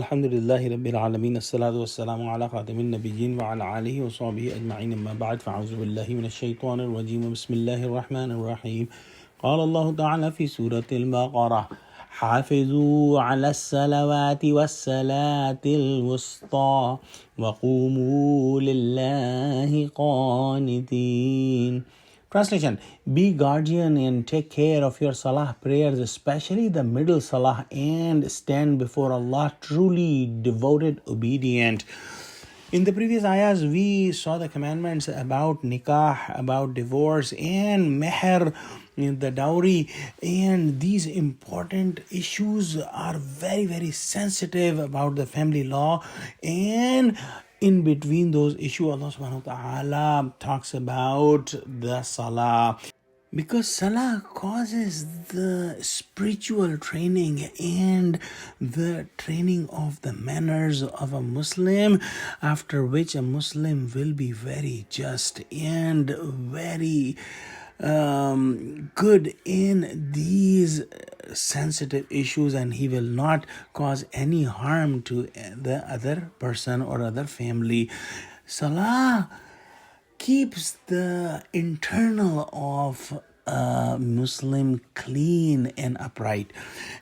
Alhamdulillahi Rabbil Alameen, As-salatu was-salamu ala khatamin nabiyyin wa ala alihi wa sahbihi ajma'in, amma ba'd, fa'auzu billahi minash shaitanir rajim, bismillahir rahmanir rahim. Qala Allah ta'ala fi Surah Al-Baqara, حافظوا على الصلوات والصلاة الوسطى وقوموا لله قانتين. Translation: Be guardian and take care of your salah prayers, especially the middle salah, and stand before Allah truly devoted, obedient. In the previous ayahs, we saw the commandments about nikah, about divorce, and meher, the dowry, and these important issues are very, very sensitive about the family law. And in between those issues, Allah subhanahu wa ta'ala talks about the salah. Because salah causes the spiritual training and the training of the manners of a Muslim, after which a Muslim will be very just and very good in these sensitive issues, and he will not cause any harm to the other person or other family. Salah keeps the internal of a Muslim clean and upright.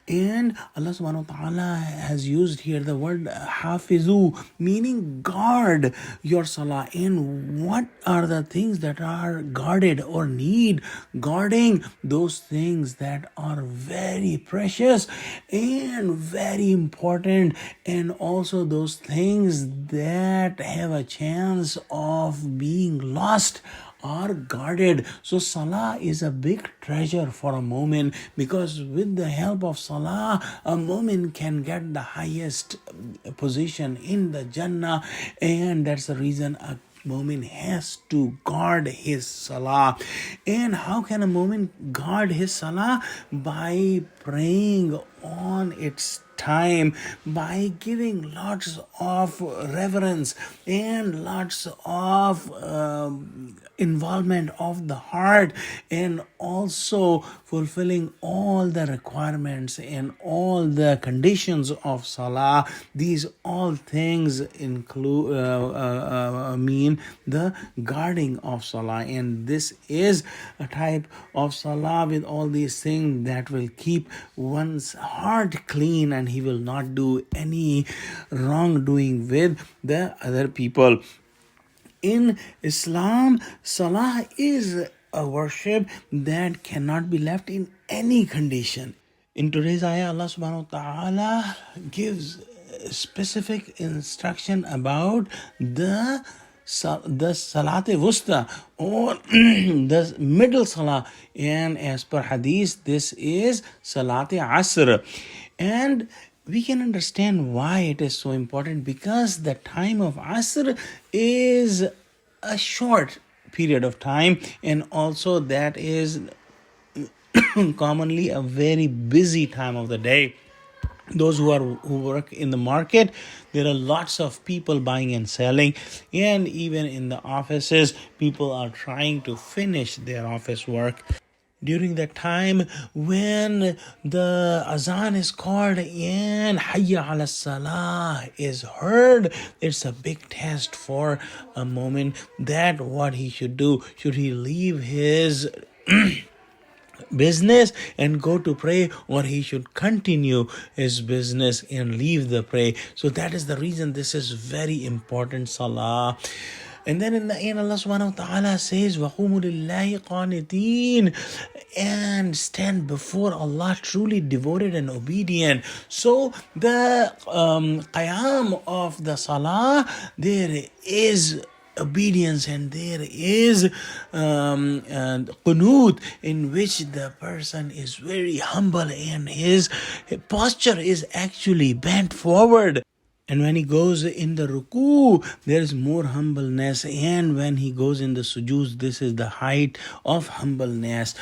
And Allah subhanahu wa ta'ala has used here the word hafizu, meaning guard your salah. And what are the things that are guarded or need guarding? Those things that are very precious and very important, and also those things that have a chance of being lost are guarded. So salah is a big treasure for a mu'min, because with the help of salah, a mu'min can get the highest position in the Jannah, and that's the reason a mu'min has to guard his salah. And how can a mu'min guard his salah? By praying on its time, by giving lots of reverence and lots of involvement of the heart, and also fulfilling all the requirements and all the conditions of salah. These all things include mean the guarding of salah, and this is a type of salah with all these things that will keep one's heart clean, and he will not do any wrongdoing with the other people. In Islam, salah is a worship that cannot be left in any condition. In today's ayah, Allah subhanahu wa ta'ala gives specific instruction about the salat wusta, or the middle salah, and as per hadith, this is salat asr. And we can understand why it is so important, because the time of asr is a short period of time, and also that is commonly a very busy time of the day. Those who work in the market, there are lots of people buying and selling, and even in the offices, people are trying to finish their office work. During that time when the azan is called and hayya ala salah is heard, it's a big test for a moment that what he should do. Should he leave his business and go to pray, or he should continue his business and leave the pray? So that is the reason this is very important, salah. And then in the end, Allah subhanahu wa ta'ala says, وَقُومُوا لِلَّهِ قَانِتِينَ, and stand before Allah truly devoted and obedient. So the qiyam of the salah, there is obedience, and there is qunut, in which the person is very humble and his posture is actually bent forward. And when he goes in the ruku, there is more humbleness. And when he goes in the sujood, this is the height of humbleness.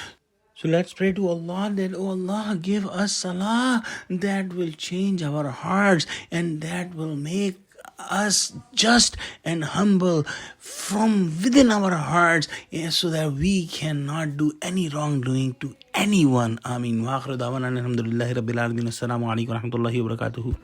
So let's pray to Allah that, oh Allah, give us salah that will change our hearts, and that will make us just and humble from within our hearts, so that we cannot do any wrongdoing to anyone. Ameen. Wa akhiru da'wana alhamdulillahi rabbil alamin. Assalamu alaikum wa rahmatullahi wa barakatuhu.